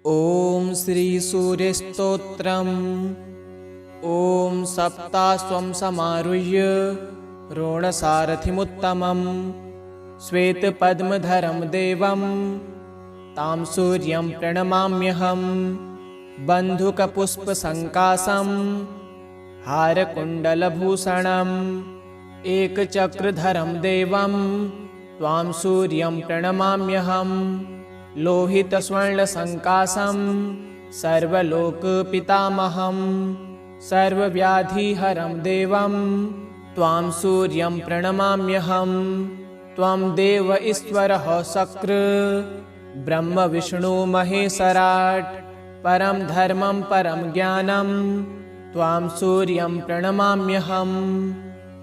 ॐ श्री सूर्यस्तोत्रम्। ॐ सप्तास्वं समारुह्य रोणसारथिमुत्तमं श्वेतपद्मधरं देवं तां सूर्यं प्रणमाम्यहं। बन्धुकपुष्पसङ्कासं हारकुण्डलभूषणम् एकचक्रधरं देवं त्वां सूर्यं प्रणमाम्यहं। लोहितस्वर्णसङ्कासं सर्वलोकपितामहं सर्वव्याधिहरं देवं त्वां सूर्यं प्रणमाम्यहं। त्वं देव ईश्वरः शक्र ब्रह्म विष्णु महेश्वराट् परं धर्मं परं ज्ञानं त्वां सूर्यं प्रणमाम्यहं।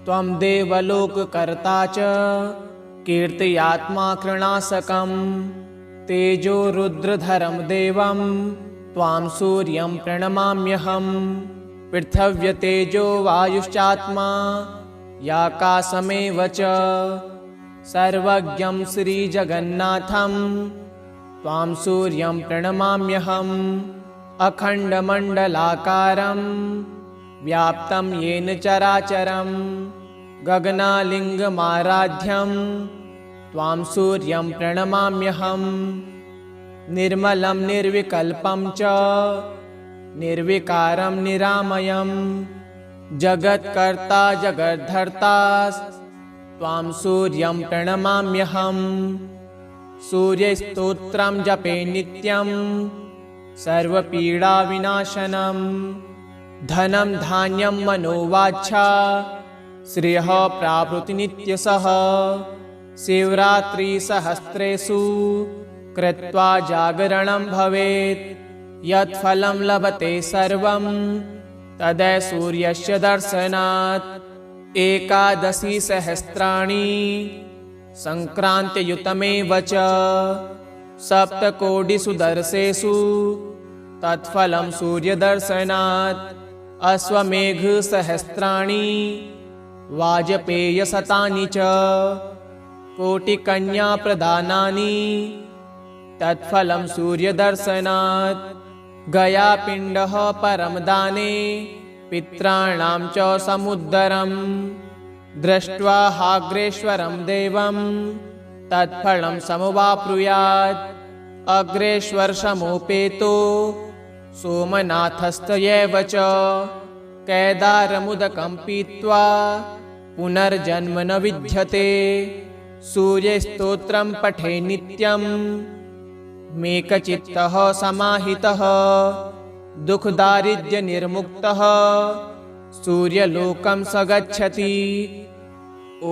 त्वं देवलोककर्ता च कीर्त्यात्मा कृणासकं तेजो रुद्रधरं देवं त्वां सूर्यं प्रणमाम्यहं। पृथिव्यतेजो वायुश्चात्मा याकाशमेव च सर्वज्ञं श्रीजगन्नाथं त्वां सूर्यं प्रणमाम्यहम्। अखण्डमण्डलाकारं व्याप्तं येन चराचरं गगनालिङ्गमाराध्यं त्वां सूर्यं प्रणमाम्यहं। निर्मलं निर्विकल्पं च निर्विकारं निरामयं जगत्कर्ता जगद्धर्ता त्वां सूर्यं प्रणमाम्यहं। सूर्यस्तोत्रं जपे नित्यं सर्वपीडाविनाशनं धनं धान्यं मनोवाञ्छा श्रियः प्राप्नोति नित्यशः। शिवरात्रिसहस्रेषु कृत्वा जागरणं भवेत् यत्फलं लभते सर्वं तदै सूर्यस्य दर्शनात्। एकादशी सहस्राणि सङ्क्रान्त्ययुतमेव च सप्तकोटिषु दर्शेषु तत्फलं सूर्यदर्शनात्। अश्वमेघसहस्राणि वाजपेयशतानि च कोटिकन्याप्रदानानि तत्फलं सूर्यदर्शनात्। गयापिण्डः परमदाने पित्राणां च समुद्दरं दृष्ट्वा हाग्रेश्वरं देवं तत्फलं समवाप्नुयात्। अग्रेश्वरसमुपेतो सोमनाथस्तयैव च केदारमुदकं पीत्वा पुनर्जन्म न विद्यते। सूर्यस्तोत्रं पठे नित्यं मेकचित्तः समाहितः दुःखदारिद्र्यनिर्मुक्तः सूर्यलोकं स गच्छति। ॐ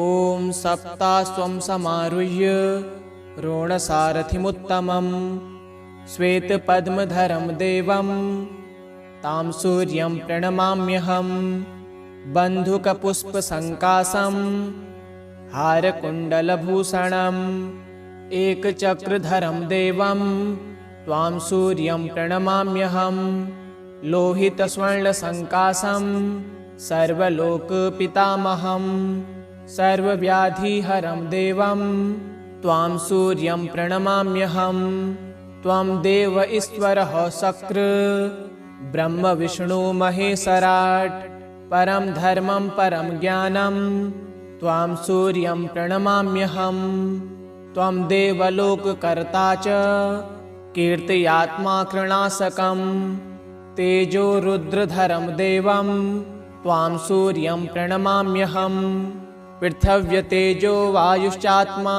सप्तास्वं समारुह्य रोणसारथिमुत्तमं श्वेतपद्मधरं देवं तां सूर्यं प्रणमाम्यहं। बन्धुकपुष्पसङ्कासं हारकुण्डलभूषणम् एकचक्रधरं देवं त्वां सूर्यं प्रणमाम्यहं। लोहितस्वर्णसङ्कासं सर्वलोकपितामहं सर्वव्याधिहरं देवं त्वां सूर्यं प्रणमाम्यहं। त्वं देव ईश्वरः शक्र ब्रह्म विष्णु महेश्वराट् परं धर्मं परं ज्ञानं त्वां सूर्यं प्रणमाम्यहं। त्वं देवलोककर्ता च कीर्त्यात्मा कृणासकं तेजो रुद्रधरं देवं त्वां सूर्यं प्रणमाम्यहं। पृथिव्यतेजो वायुश्चात्मा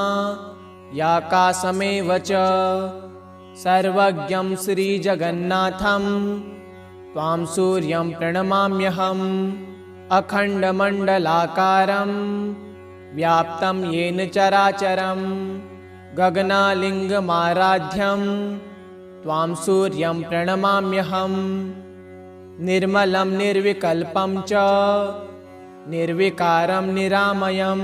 याकाशमेव च सर्वज्ञं श्रीजगन्नाथं त्वां सूर्यं प्रणमाम्यहम्। अखण्डमण्डलाकारं व्याप्तं येन चराचरं गगनालिङ्गमाराध्यं त्वां सूर्यं प्रणमाम्यहं। निर्मलं निर्विकल्पं च निर्विकारं निरामयं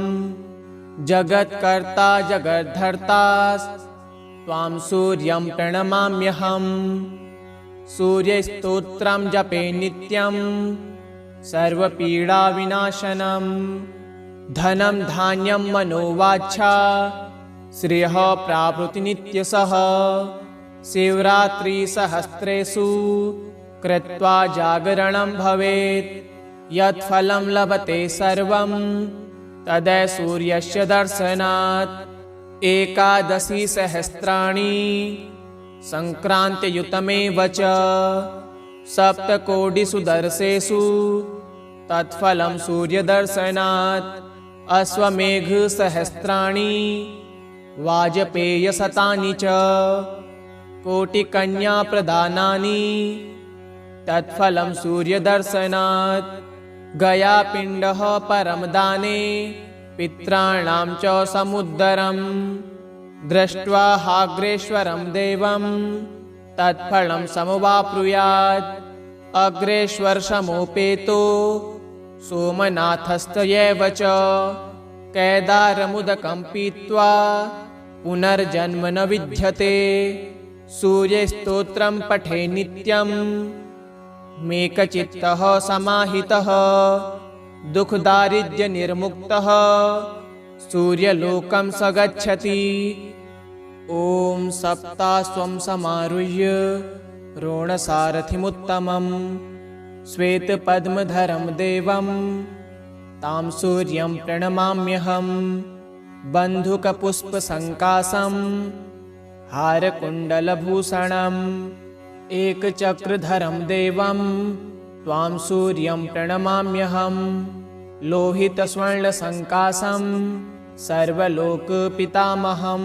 जगत्कर्ता जगद्धर्ता त्वां सूर्यं प्रणमाम्यहं। सूर्यस्तोत्रं जपे नित्यं सर्वपीडाविनाशनं धनं धान्यं मनोवाञ्छा श्रियः प्राप्नोति नित्यशः। शिवरात्रिसहस्रेषु कृत्वा जागरणं भवेत्। यत् फलं लभते सर्वं तदै सूर्यस्य दर्शनात्। 11 सहस्राणि सङ्क्रान्तियुतमेव च 7 दर्शेषु तत्फलं सूर्यदर्शनात्। अश्वमेघसहस्राणि वाजपेयशतानि च कोटिकन्याप्रदानानि तत्फलं सूर्यदर्शनात्। गयापिण्डः परमदाने पित्राणां च समुद्दरं दृष्ट्वा हाग्रेश्वरं देवं तत्फलं समवाप्नुयात्। अग्रेश्वरसमोपेतो सोमनाथस्तयैव च केदारमुदकं पीत्वा पुनर्जन्म न विद्यते। सूर्यस्तोत्रं पठे नित्यं मेकचित्तः समाहितः दुःखदारिद्र्यनिर्मुक्तः सूर्यलोकं स गच्छति। ॐ सप्तास्वं समारुह्य रोणसारथिमुत्तमं श्वेतपद्मधरं देवं तां सूर्यं प्रणमाम्यहं। बन्धुकपुष्पसङ्काशं हारकुण्डलभूषणम् एकचक्रधरं देवं त्वां सूर्यं प्रणमाम्यहं। लोहितस्वर्णसङ्काशं सर्वलोकपितामहं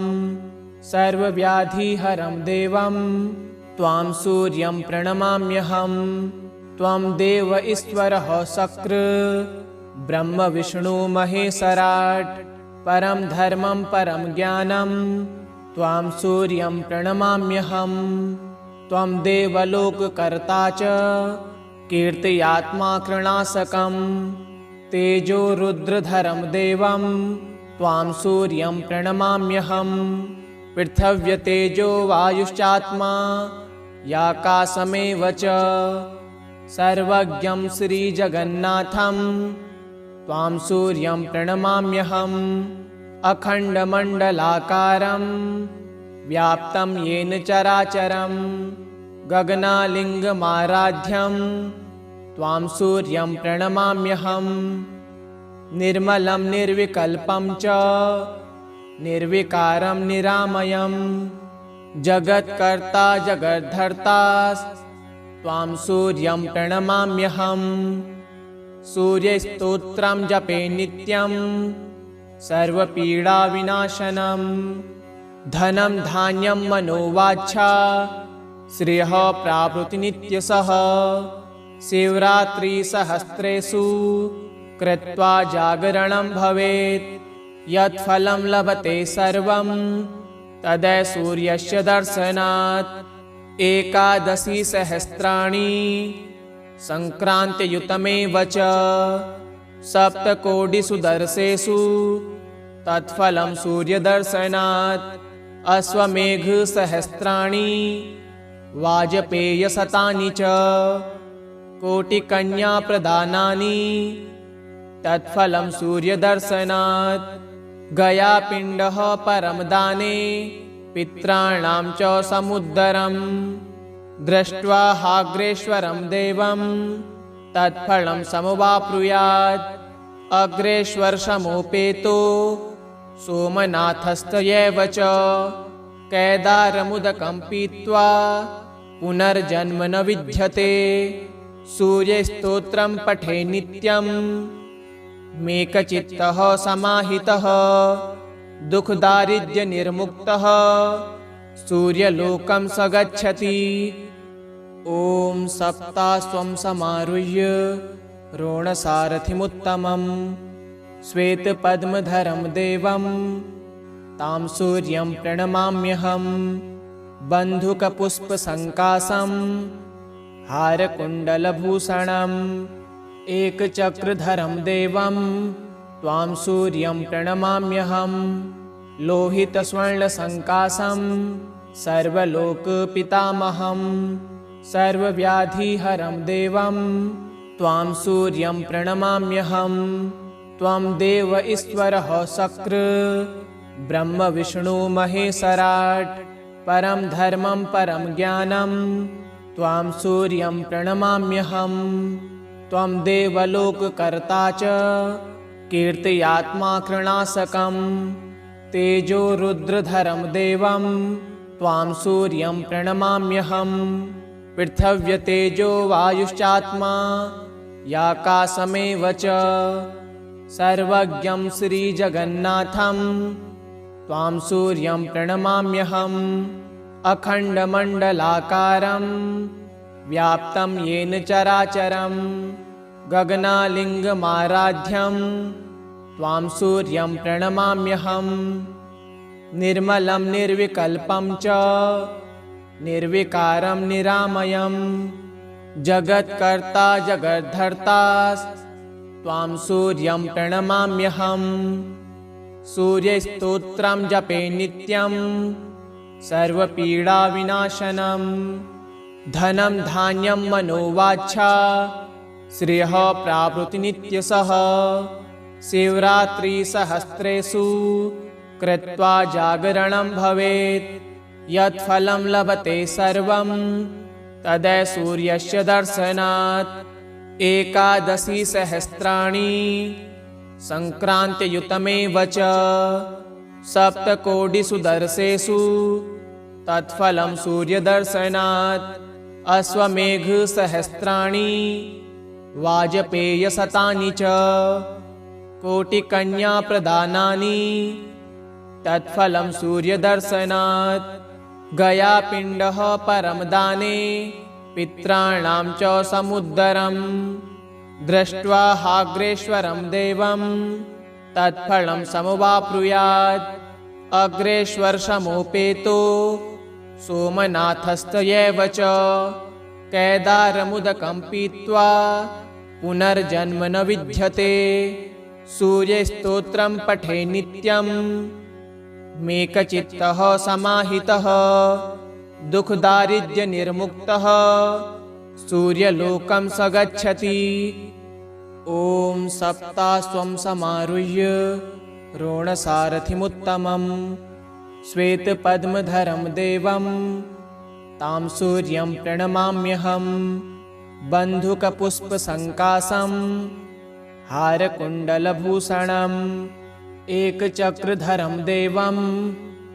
सर्वव्याधिहरं देवं त्वां सूर्यं प्रणमाम्यहं। त्वं देव ईश्वरः शक्र ब्रह्म विष्णु महेश्वराट् परं धर्मं परं ज्ञानं त्वां सूर्यं प्रणमाम्यहं। त्वं देवलोककर्ता च कीर्त्यात्मा कृणाशकं तेजो रुद्रधरं देवं त्वां सूर्यं प्रणमाम्यहं। पृथिव्यतेजो वायुश्चात्मा याकाशमेव च सर्वज्ञं श्रीजगन्नाथं त्वां सूर्यं प्रणमाम्यहम्। अखण्डमण्डलाकारं व्याप्तं येन चराचरं गगनालिङ्गमाराध्यं त्वां सूर्यं प्रणमाम्यहम्। निर्मलं निर्विकल्पं च निर्विकारं निरामयं जगत्कर्ता जगद्धर्ता त्वां सूर्यं प्रणमाम्यहम्। सूर्यस्तोत्रं जपे नित्यं सर्वपीडाविनाशनं धनं धान्यं मनोवाञ्छा श्रियः प्राप्नोति नित्यशः। शिवरात्रिसहस्रेषु कृत्वा जागरणं भवेत्। यत् फलं लभते सर्वं तदै सूर्यस्य दर्शनात्। 11 सहस्राणि सङ्क्रान्तियुतमेव च 7 दर्शेषु तत्फलं सूर्यदर्शनात्। अश्वमेघसहस्राणि वाजपेयशतानि च कोटिकन्याप्रदानानि तत्फलं सूर्यदर्शनात्। गयापिण्डः परमदाने पित्राणां च समुद्दरं दृष्ट्वा हाग्रेश्वरं देवं तत्फलं समवाप्नुयात्। अग्रेश्वरसमोपेतो सोमनाथस्तयैव च केदारमुदकं पीत्वा पुनर्जन्म न विद्यते। सूर्यस्तोत्रं पठे नित्यं मेकचित्तः समाहितः दुःखदारिद्र्यनिर्मुक्तः सूर्यलोकं स गच्छति। ॐ सप्तास्वं समारुह्य रोणसारथिमुत्तमं श्वेतपद्मधरं देवं तां सूर्यं प्रणमाम्यहं। बन्धुकपुष्पसङ्काशं हारकुण्डलभूषणम् एकचक्रधरं देवं त्वां सूर्यं प्रणमाम्यहं। लोहितस्वर्णसङ्काशं सर्वलोकपितामहं सर्वव्याधिहरं देवं त्वां सूर्यं प्रणमाम्यहं। त्वं देव ईश्वरः शक्र ब्रह्म विष्णु महेश्वराट् परम धर्मं परम ज्ञानं त्वां सूर्यं प्रणमाम्यहं। त्वं देवलोककर्ता च कीर्त्यात्मा कृणासकं तेजो रुद्रधरं देवं त्वां सूर्यं प्रणमाम्यहं। पृथिव्यतेजो वायुश्चात्मा याकाशमेव च सर्वज्ञं श्रीजगन्नाथं त्वां सूर्यं प्रणमाम्यहम्। अखण्डमण्डलाकारं व्याप्तं येन चराचरं गगनालिङ्गमाराध्यं त्वां सूर्यं प्रणमाम्यहम्। निर्मलं निर्विकल्पं च निर्विकारं निरामयं जगत्कर्ता जगद्धर्ता त्वां सूर्यं प्रणमाम्यहम्। सूर्यस्तोत्रं जपे नित्यं सर्वपीडाविनाशनं धनं धान्यं मनोवाञ्छा श्रियः प्राप्नोति नित्यशः। शिवरात्रिसहस्रेषु कृत्वा जागरणं भवेत् यत्फलं लभते सर्वं तदै सूर्यस्य दर्शनात्। एकादशी सहस्राणि सङ्क्रान्तियुतमेव च सप्तकोटिषु दर्शेषु तत्फलं सूर्यदर्शनात्। अश्वमेघसहस्राणि वाजपेयशतानि च कोटिकन्याप्रदानानि तत्फलं सूर्यदर्शनात्। गयापिण्डः परमदाने पित्राणां च समुद्दरं दृष्ट्वा हाग्रेश्वरं देवं तत्फलं समवाप्नुयात्। अग्रेश्वरसमोपेतो सोमनाथस्तयैव च केदारमुदकं पीत्वा पुनर्जन्म न विद्यते। सूर्यस्तोत्रं पठे नित्यं मेकचित्तः समाहितः दुःखदारिद्र्यनिर्मुक्तः सूर्यलोकं स गच्छति। ॐ सप्तास्वं समारुह्य रोणसारथिमुत्तमं श्वेतपद्मधरं देवं तां सूर्यं प्रणमाम्यहं। बन्धुकपुष्पसङ्काशं हारकुण्डलभूषणम् एकचक्रधरं देवं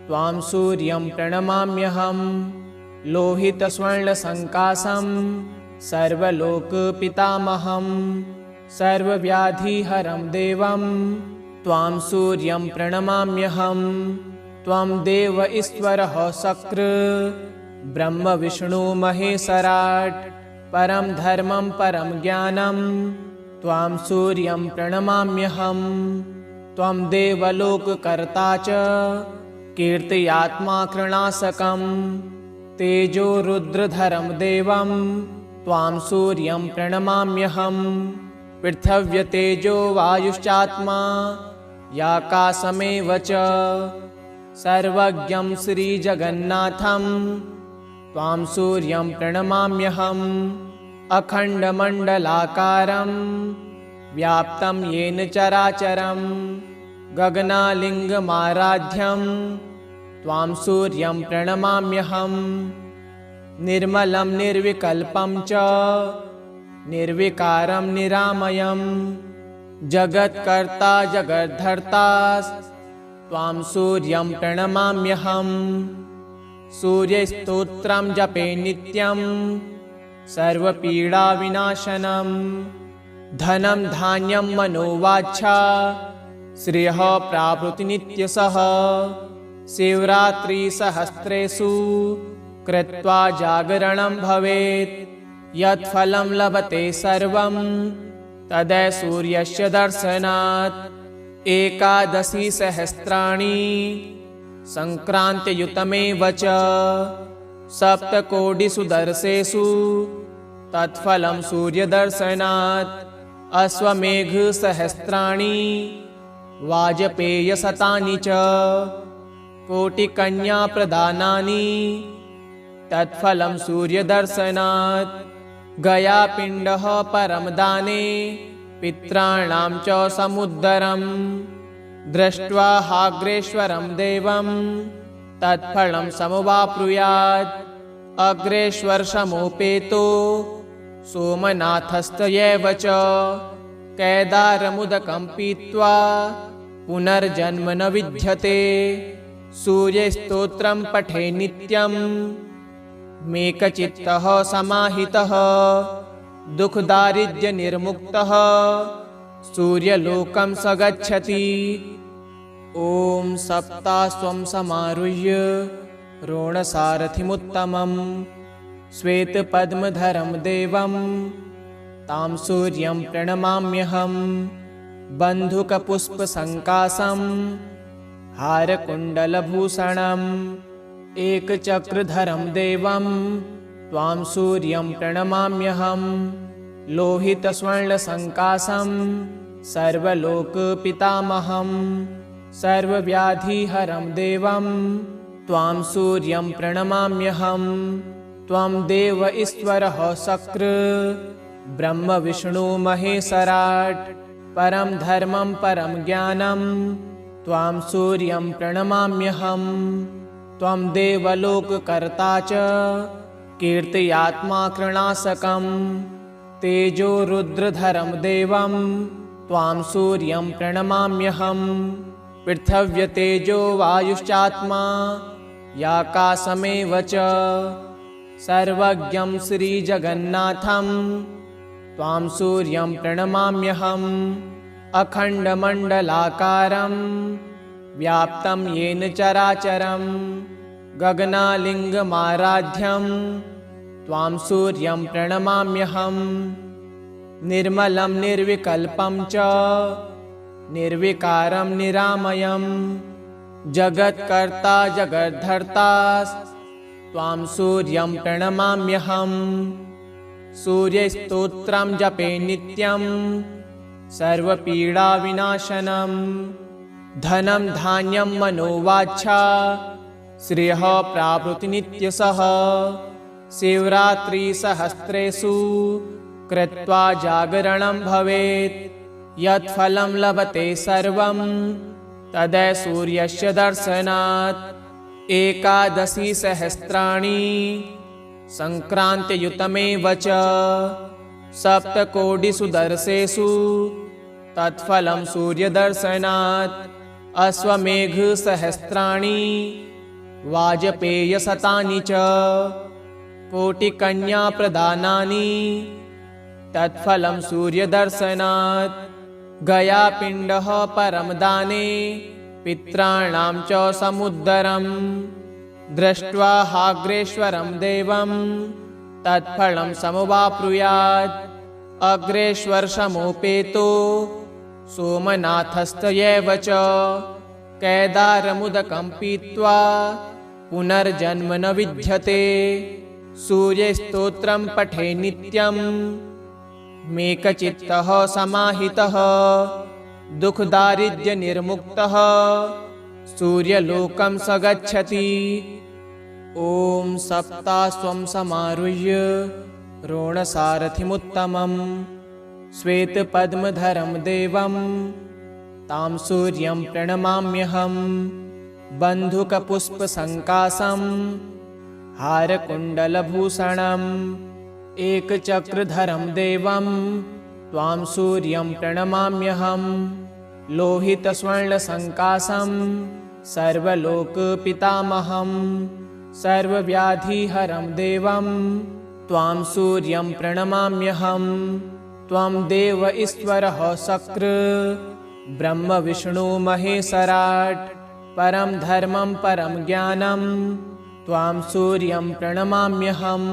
त्वां सूर्यं प्रणमाम्यहं। लोहितस्वर्णसङ्काशं सर्वलोकपितामहं सर्वव्याधिहरं देवं त्वां सूर्यं प्रणमाम्यहं। त्वं देव ईश्वरः शक्र ब्रह्म विष्णु महेश्वराट् परं धर्मं परं ज्ञानं त्वां सूर्यं प्रणमाम्यहं। त्वं देवलोककर्ता च कीर्त्यात्मा कृणासकं तेजो रुद्रधरं देवं त्वां सूर्यं प्रणमाम्यहम्। पृथिव्यतेजो वायुश्चात्मा याकाशमेव च सर्वज्ञं श्रीजगन्नाथं त्वां सूर्यं प्रणमाम्यहम्। अखण्डमण्डलाकारं व्याप्तं येन चराचरं गगनालिङ्गमाराध्यं त्वां सूर्यं प्रणमाम्यहम्। निर्मलं निर्विकल्पं च निर्विकारं निरामयं जगत्कर्ता जगद्धर्ता त्वां सूर्यं प्रणमाम्यहम्। सूर्यस्तोत्रं जपे नित्यं सर्वपीडाविनाशनं धनं धान्यं मनोवाञ्छा श्रियः प्राप्नोति नित्यशः। शिवरात्रिसहस्रेषु कृत्वा जागरणं भवेत् यत्फलं लभते सर्वं तदै सूर्यस्य दर्शनात्। एकादशी सहस्राणि सङ्क्रान्तियुतमेव च सप्तकोटिषु दर्शेषु तत्फलं सूर्यदर्शनात्। अश्वमेघसहस्राणि वाजपेयशतानि च कोटिकन्याप्रदानानि तत्फलं सूर्यदर्शनात्। गयापिण्डः परमदाने पित्राणां च समुद्दरं दृष्ट्वा हाग्रेश्वरं देवं तत्फलं समुवाप्नुयात्। अग्रेश्वर्षमोपेतो सोमनाथस्तयैव च कैदारमुदकं पीत्वा पुनर्जन्म न विद्यते। सूर्यस्तोत्रं पठे नित्यं मेकचित्तः समाहितः दुःखदारिद्र्यनिर्मुक्तः सूर्यलोकं स गच्छति। ॐ सप्तास्वं समारुह्य रोणसारथिमुत्तमं श्वेतपद्मधरं देवं तां सूर्यं प्रणमाम्यहं। बन्धुकपुष्पसङ्कासं हारकुण्डलभूषणम् एकचक्रधरं देवं त्वां सूर्यं प्रणमाम्यहं। लोहितस्वर्णसङ्कासं सर्वलोकपितामहं सर्वव्याधिहरं देवं त्वां सूर्यं प्रणमाम्यहं। त्वं देव ईश्वरः शक्र ब्रह्म विष्णु महेश्वराट् परं धर्मं परं ज्ञानं त्वां सूर्यं प्रणमाम्यहं। त्वं देवलोककर्ता च कीर्त्यात्मा कृणासकं तेजो रुद्रधरं देवं त्वां सूर्यं प्रणमाम्यहं। पृथिव्यतेजो वायुश्चात्मा याकाशमेव च सर्वज्ञं श्रीजगन्नाथं त्वां सूर्यं प्रणमाम्यहम्। अखण्डमण्डलाकारं व्याप्तं येन चराचरं गगनालिङ्गमाराध्यं त्वां सूर्यं प्रणमाम्यहम्। निर्मलं निर्विकल्पं च निर्विकारं निरामयं जगत्कर्ता जगद्धर्ता त्वां सूर्यं प्रणमाम्यहम्। सूर्यस्तोत्रं जपे नित्यं सर्वपीडाविनाशनं धनं धान्यं मनोवाञ्छा श्रियः प्राप्नोति नित्यशः। शिवरात्रिसहस्रेषु कृत्वा जागरणं भवेत् यत्फलं लभते सर्वं तदै सूर्यस्य दर्शनात्। एकादशी सहस्राणि सङ्क्रान्तियुतमेव च सप्तकोटिषु दर्शेषु तत्फलं सूर्यदर्शनात्। अश्वमेघसहस्राणि वाजपेयशतानि च कोटिकन्याप्रदानानि तत्फलं सूर्यदर्शनात्। गयापिण्डः परमदाने पित्राणां च समुद्दरं दृष्ट्वा हाग्रेश्वरं देवं तत्फलं समुवाप्नुयात्। अग्रेश्वर्षमोपेतो सोमनाथस्तयैव च कैदारमुदकं पीत्वा पुनर्जन्म न विद्यते। सूर्यस्तोत्रं पठे नित्यं मेकचित्तः समाहितः दुःखदारिद्र्यनिर्मुक्तः सूर्यलोकं स गच्छति। ॐ सप्तास्वं समारुह्य रोणसारथिमुत्तमं श्वेतपद्मधरं देवं तां सूर्यं प्रणमाम्यहं। बन्धुकपुष्पसङ्कासं हारकुण्डलभूषणम् एकचक्रधरं देवं त्वां सूर्यं प्रणमाम्यहं। लोहितस्वर्णसङ्कासं सर्वलोकपितामहं सर्वव्याधिहरं देवं त्वां सूर्यं प्रणमाम्यहं। त्वं देव ईश्वरः शक्र ब्रह्म विष्णु महेश्वराट् परं धर्मं परं ज्ञानं त्वां सूर्यं प्रणमाम्यहं।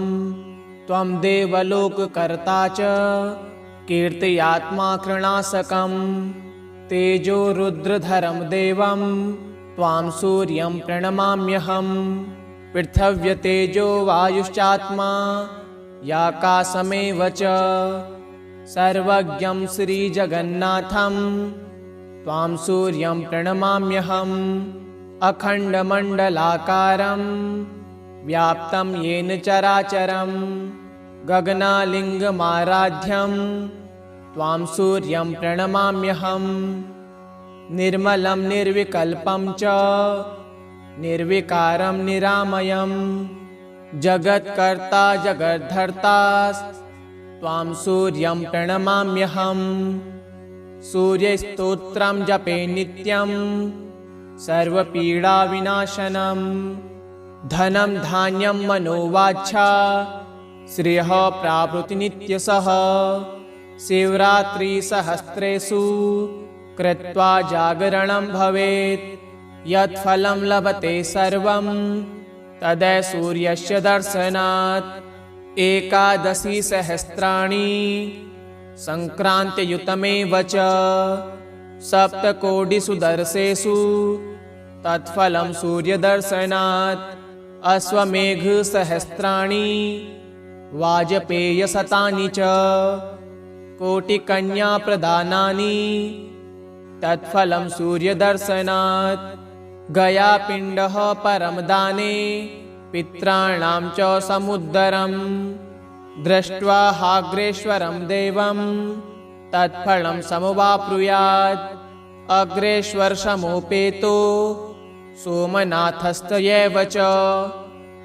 त्वं देवलोककर्ता च कीर्त्यात्मा कृणासकं तेजो रुद्रधरं देवं त्वां सूर्यं प्रणमाम्यहं। पृथिव्यतेजो वायुश्चात्मा याकाशमेव च सर्वज्ञं श्रीजगन्नाथं त्वां सूर्यं प्रणमाम्यहम्। अखण्डमण्डलाकारं व्याप्तं येन चराचरं गगनालिङ्गमाराध्यं त्वां सूर्यं प्रणमाम्यहम्। निर्मलं निर्विकल्पं च निर्विकारं निरामयं जगत्कर्ता जगद्धर्ता त्वां सूर्यं प्रणमाम्यहम् सूर्यस्तोत्रं जपे नित्यं सर्वपीडाविनाशनम् धनं धान्यं मनोवाच्छा श्रियः प्राप्नोति नित्यशः शिवरात्रिसहस्रेषु कृत्वा जागरणं भवेत् यत्फलं लभते सर्वं तदै सूर्यस्य दर्शनात् एकादशी सहस्राणि संक्रान्तियुतमेव च सप्तकोटिषु दर्शेषु तत्फलं सूर्यदर्शनात् अश्वमेघसहस्राणि वाजपेयशतानि च कोटिकन्याप्रदानानि तत्फलं सूर्यदर्शनात् गयापिण्डः परमदाने पित्राणां च समुद्दरं दृष्ट्वा हाग्रेश्वरं देवं तत्फलं समवाप्नुयात् अग्रेश्वरसमोपेतो सोमनाथस्तयैव च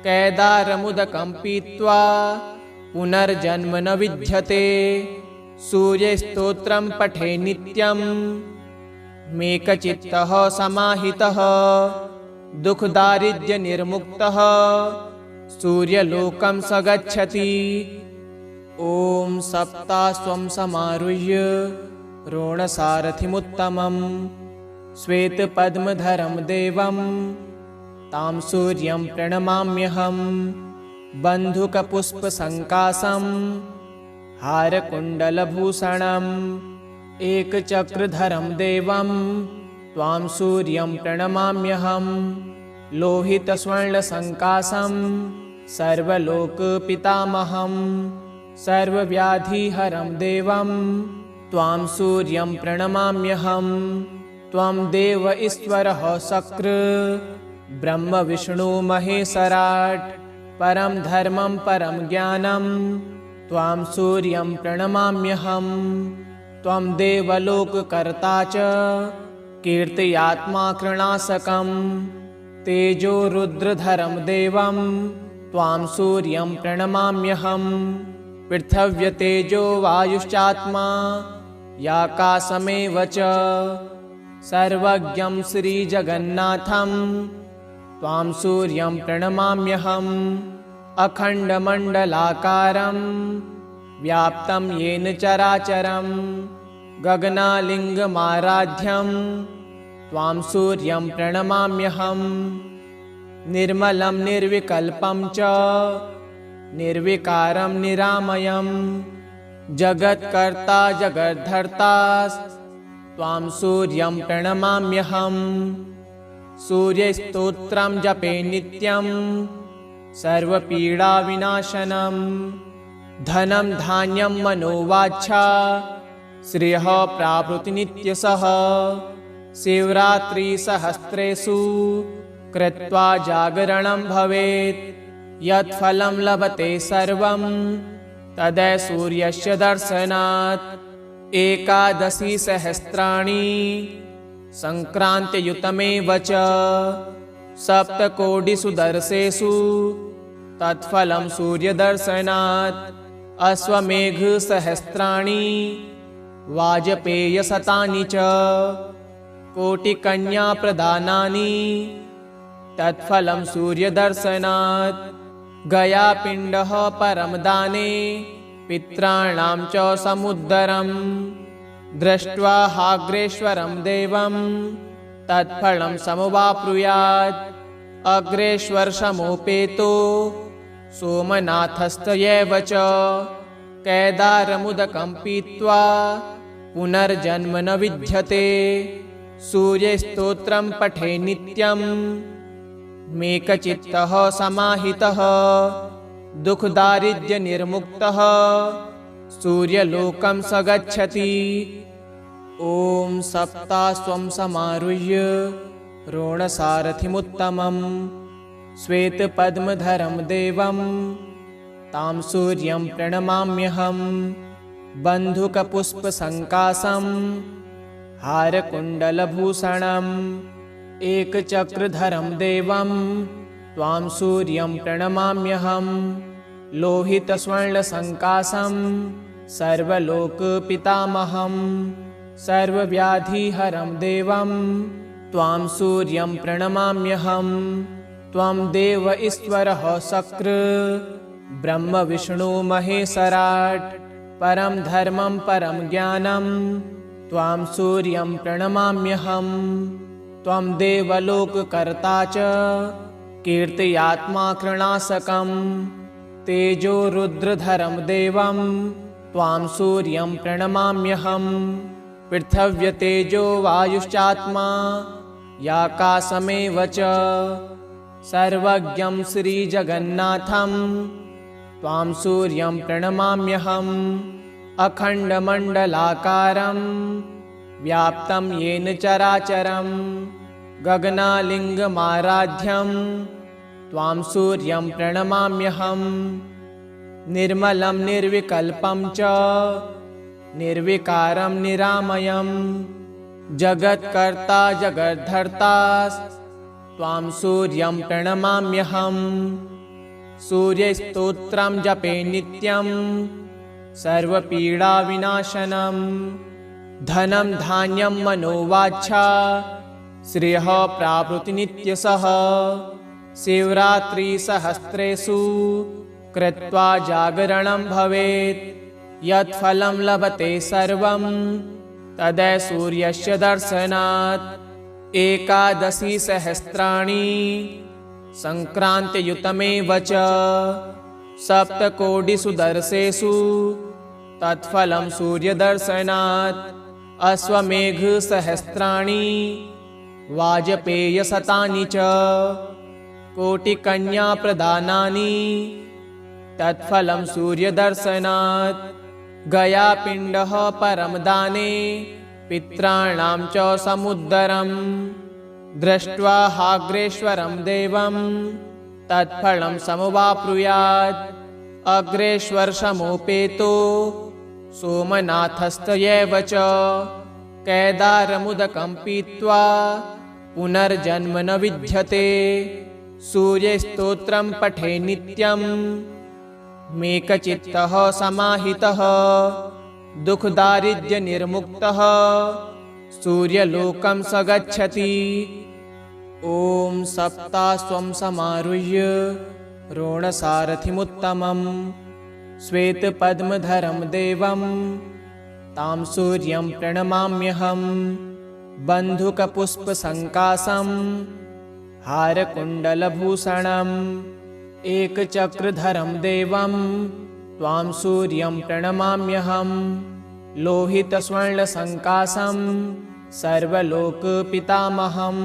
केदारमुदकं पीत्वा पुनर्जन्म न विद्यते सूर्यस्तोत्रं पठे नित्यं मेकचित्तः समाहितः दुःखदारिद्र्यनिर्मुक्तः सूर्यलोकं स गच्छति। ॐ सप्तास्वं समारुह्य रोणसारथिमुत्तमं श्वेतपद्मधरं देवं तां सूर्यं प्रणमाम्यहम् बन्धुकपुष्पसङ्काशं हारकुण्डलभूषणम् एकचक्रधरं देवं त्वां सूर्यं प्रणमाम्यहम् लोहितस्वर्णसङ्काशं सर्वलोकपितामहं सर्वव्याधिहरं देवं त्वां सूर्यं प्रणमाम्यहम् त्वं देव ईश्वरः शक्र ब्रह्म विष्णु महेश्वराट् परं धर्मं परं ज्ञानं त्वां सूर्यं प्रणमाम्यहम् त्वं देवलोककर्ता च कीर्त्यात्मा कृणाशकं तेजो रुद्रधरं देवं त्वां सूर्यं प्रणमाम्यहम् पृथिव्यतेजो वायुश्चात्मा याकाशमेव च सर्वज्ञं श्रीजगन्नाथं त्वां सूर्यं प्रणमाम्यहम् अखण्डमण्डलाकारं व्याप्तं येन चराचरं गगनालिङ्गमाराध्यं त्वां सूर्यं प्रणमाम्यहम् निर्मलं निर्विकल्पं च निर्विकारं निरामयं जगत्कर्ता जगद्धर्ता त्वां सूर्यं प्रणमाम्यहम् सूर्यस्तोत्रं जपे नित्यं सर्वपीडाविनाशनम् धनं धान्यं मनोवाच्छा श्रियः प्राप्नोति नित्यशः शिवरात्रिसहस्रेषु कृत्वा जागरणं भवेत् यत्फलं लभते सर्वं तदै सूर्यस्य दर्शनात् एकादशी सहस्राणि संक्रान्तियुतमेव च सप्तकोटिषु दर्शेषु तत्फलं सूर्यदर्शनात् अश्वमेघसहस्राणि वाजपेयशतानि च कोटिकन्याप्रदानानि तत्फलं सूर्यदर्शनात् गयापिण्डः परमदाने पित्राणां च समुद्दरं दृष्ट्वा हाग्रेश्वरं देवं तत्फलं समवाप्नुयात् अग्रेश्वरसमोपेतो सोमनाथस्तयैव च केदारमुदकं पीत्वा पुनर्जन्म न विद्यते सूर्यस्तोत्रं पठे नित्यं मेकचित्तः समाहितः दुःखदारिद्र्यनिर्मुक्तः सूर्यलोकं स गच्छति। ॐ सप्तास्वं समारुह्य रोणसारथिमुत्तमं श्वेतपद्मधरं देवं तां सूर्यं प्रणमाम्यहम् बन्धुकपुष्पसङ्काशं हारकुण्डलभूषणम् एकचक्रधरं देवं त्वां सूर्यं प्रणमाम्यहं। लोहितस्वर्णसङ्कासं सर्वलोकपितामहं। सर्वव्याधिहरं देवं त्वां सूर्यं प्रणमाम्यहं। त्वं देव ईश्वरः शक्र ब्रह्म विष्णु महेश्वराट्। परं धर्मं परं ज्ञानं त्वां सूर्यं प्रणमाम्यहं। त्वं देवलोककर्ता च कीर्त्यात्मा कृणासकं। तेजो रुद्रधरं देवं त्वां सूर्यं प्रणमाम्यहं। पृथिव्यतेजो वायुश्चात्मा याकाशमेव च। सर्वज्ञं श्रीजगन्नाथं त्वां सूर्यं प्रणमाम्यहम्। अखण्डमण्डलाकारं व्याप्तं येन चराचरं। गगनालिङ्गमाराध्यं त्वां सूर्यं प्रणमाम्यहम्। निर्मलं निर्विकल्पं च निर्विकारं निरामयं। जगत्कर्ता जगद्धर्ता त्वां सूर्यं प्रणमाम्यहम्। सूर्यस्तोत्रं जपे नित्यं सर्वपीडाविनाशनं। धनं धान्यं मनोवाञ्छा श्रियः प्राप्नोति नित्यशः। शिवरात्रिसहस्रेषु कृत्वा जागरणं भवेत्। यत्फलं लभते सर्वं तदै सूर्यस्य दर्शनात्। एकादशी सहस्राणि सङ्क्रान्तियुतमेव च। सप्तकोटिषु दर्शेषु तत्फलं सूर्यदर्शनात्। अश्वमेघसहस्राणि वाजपेयशतानि च। कोटिकन्याप्रदानानि तत्फलं सूर्यदर्शनात्। गयापिण्डः परमदाने पित्राणां च समुद्दरम्। दृष्ट्वा हाग्रेश्वरं देवं तत्फलं समवाप्नुयात्। अग्रेश्वरसमोपेतो सोमनाथस्तयैव च। केदारमुदकं पीत्वा पुनर्जन्म न विद्यते। सूर्यस्तोत्रं पठे नित्यं मेकचित्तः समाहितः। दुःखदारिद्र्यनिर्मुक्तः सूर्यलोकं स गच्छति। ॐ सप्तास्वं समारुह्य रोणसारथिमुत्तमं। श्वेतपद्मधरं देवं तां सूर्यं प्रणमाम्यहं। बन्धुकपुष्पसङ्कासं हारकुण्डलभूषणम्। एकचक्रधरं देवं त्वां सूर्यं प्रणमाम्यहं। लोहितस्वर्णसङ्कासं सर्वलोकपितामहं।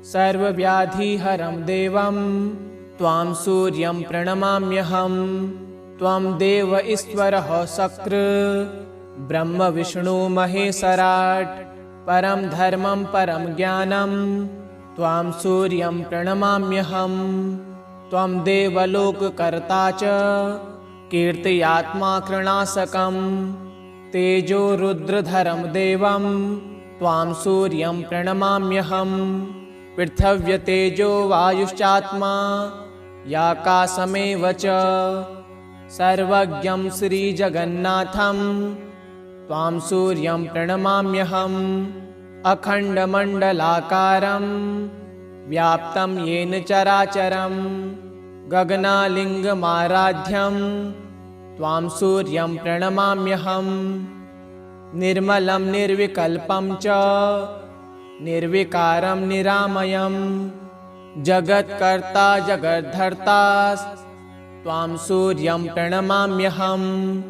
सर्वव्याधिहरं देवं त्वां सूर्यं प्रणमाम्यहं। त्वं देव ईश्वरः शक्र ब्रह्म विष्णु महेश्वराट्। परं धर्मं परं ज्ञानं त्वां सूर्यं प्रणमाम्यहं। त्वं देवलोककर्ता च कीर्त्यात्मा कृणासकं। तेजो रुद्रधरं देवं त्वां सूर्यं प्रणमाम्यहम्। पृथिव्यतेजो वायुश्चात्मा याकाशमेव च। सर्वज्ञं श्रीजगन्नाथं त्वां सूर्यं प्रणमाम्यहम्। अखण्डमण्डलाकारं व्याप्तं येन चराचरं। गगनालिङ्गमाराध्यं त्वां सूर्यं प्रणमाम्यहम्। निर्मलं निर्विकल्पं च निर्विकारं निरामयं। जगत्कर्ता जगद्धर्ता त्वां सूर्यं प्रणमाम्यहम्।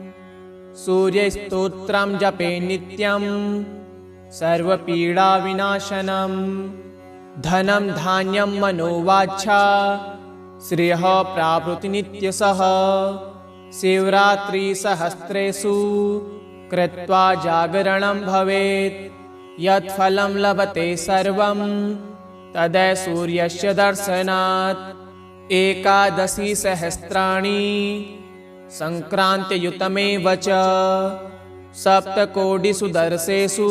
सूर्यस्तोत्रं जपे नित्यं सर्वपीडाविनाशनं। धनं धान्यं मनोवाञ्छा श्रियः प्राप्नोति नित्यशः। शिवरात्रिसहस्रेषु कृत्वा जागरणं भवेत्। यत्फलं लभते सर्वं तदै सूर्यस्य दर्शनात्। एकादशी सहस्राणि सङ्क्रान्तियुतमेव च। सप्तकोटिषु दर्शेषु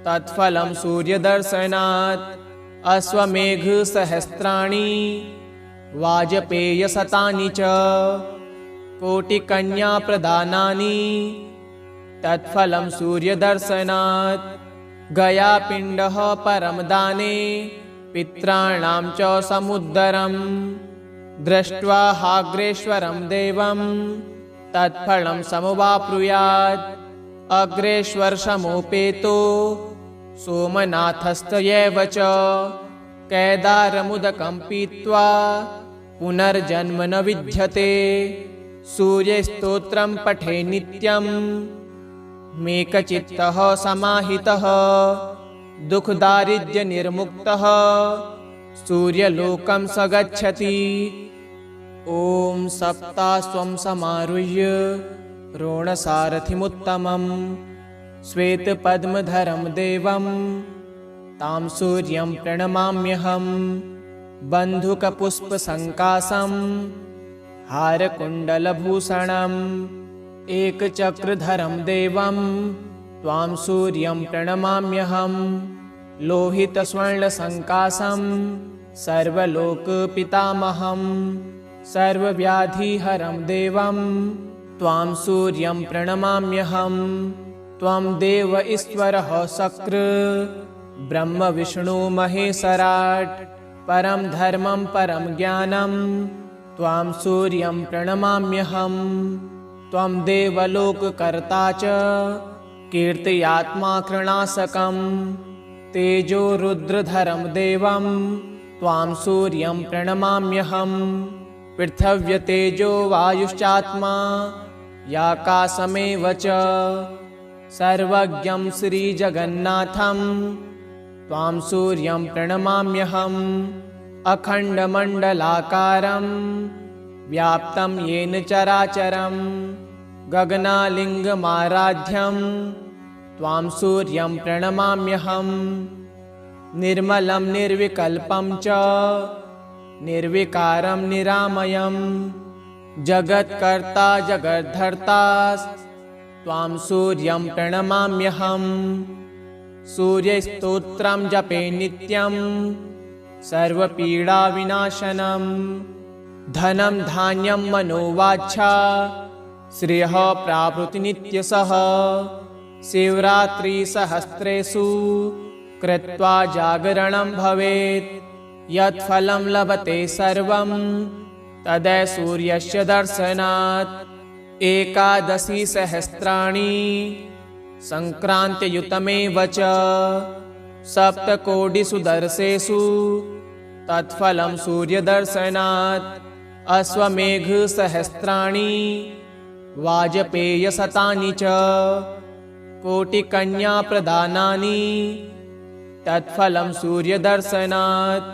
तत्फलं सूर्यदर्शनात्। अश्वमेघसहस्राणि वाजपेयशतानि च कोटिकन्याप्रदानानि तत्फलं सूर्यदर्शनात् गयापिण्डः परमदाने पित्राणां च समुद्दरम् दृष्ट्वा हाग्रेश्वरं देवं तत्फलं समुवाप्नुयात् अग्रेश्वरसमुपेतो सोमनाथस्तयैव च केदारमुदकं पीत्वा पुनर्जन्म न विद्यते सूर्यस्तोत्रं पठे नित्यं मेकचित्तः समाहितः दुःखदारिद्र्यनिर्मुक्तः सूर्यलोकं स गच्छति। ॐ सप्तास्वं समारुह्य रोणसारथिमुत्तमं श्वेतपद्मधरं देवं तां सूर्यं प्रणमाम्यहं बन्धुकपुष्पसङ्काशं हारकुण्डलभूषणम् एकचक्रधरं देवं त्वां सूर्यं प्रणमाम्यहं लोहितस्वर्णसङ्काशं सर्वलोकपितामहं सर्वव्याधिहरं देवं त्वां सूर्यं प्रणमाम्यहं त्वं देव ईश्वरः शक्र ब्रह्म विष्णु महेश्वराट् परं धर्मं परं ज्ञानं त्वां सूर्यं प्रणमाम्यहं त्वं देवलोककर्ता च कीर्त्यात्मा कृणाशकं तेजो रुद्रधरं देवं त्वां सूर्यं प्रणमाम्यहं पृथिव्यतेजो वायुश्चात्मा याकाशमेव च सर्वज्ञं श्रीजगन्नाथं त्वां सूर्यं प्रणमाम्यहम् अखण्डमण्डलाकारं व्याप्तं येन चराचरं गगनालिङ्गमाराध्यं त्वां सूर्यं प्रणमाम्यहं निर्मलं निर्विकल्पं च निर्विकारं निरामयं जगत्कर्ता जगद्धर्ता त्वां सूर्यं प्रणमाम्यहं सूर्यस्तोत्रं जपे नित्यं सर्वपीडाविनाशनं धनं धान्यं मनोवाञ्छा श्रियः प्राप्नोति नित्यशः शिवरात्रिसहस्रेषु कृत्वा जागरणं भवेत् यत्फलं लभते सर्वं तदै सूर्यस्य दर्शनात् एकादशी सहस्राणि सङ्क्रान्तियुतमेव च सप्तकोटिषु दर्शेषु तत्फलं सूर्यदर्शनात् अश्वमेघसहस्राणि वाजपेयशतानि च कोटिकन्याप्रदानानि तत्फलं सूर्यदर्शनात्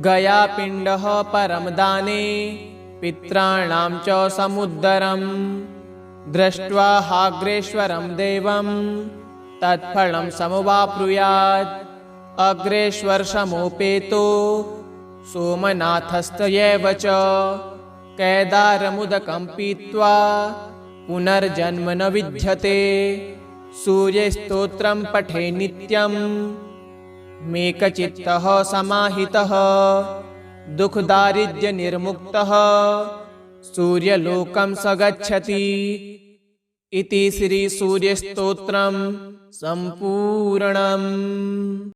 गयापिण्डः परमदाने पित्राणां च समुद्दरम् दृष्ट्वा हाग्रेश्वरं देवं तत्फलं समुवाप्नुयात् अग्रेश्वरसमुपेतो सोमनाथस्तयैव च केदारमुदकं पीत्वा पुनर्जन्म न विद्यते सूर्यस्तोत्रं पठे नित्यं मेकचित्तः समाहितः दुःखदारिद्र्यनिर्मुक्तः सूर्यलोकं स गच्छति। इति श्री सूर्यस्तोत्रं सम्पूर्णम्।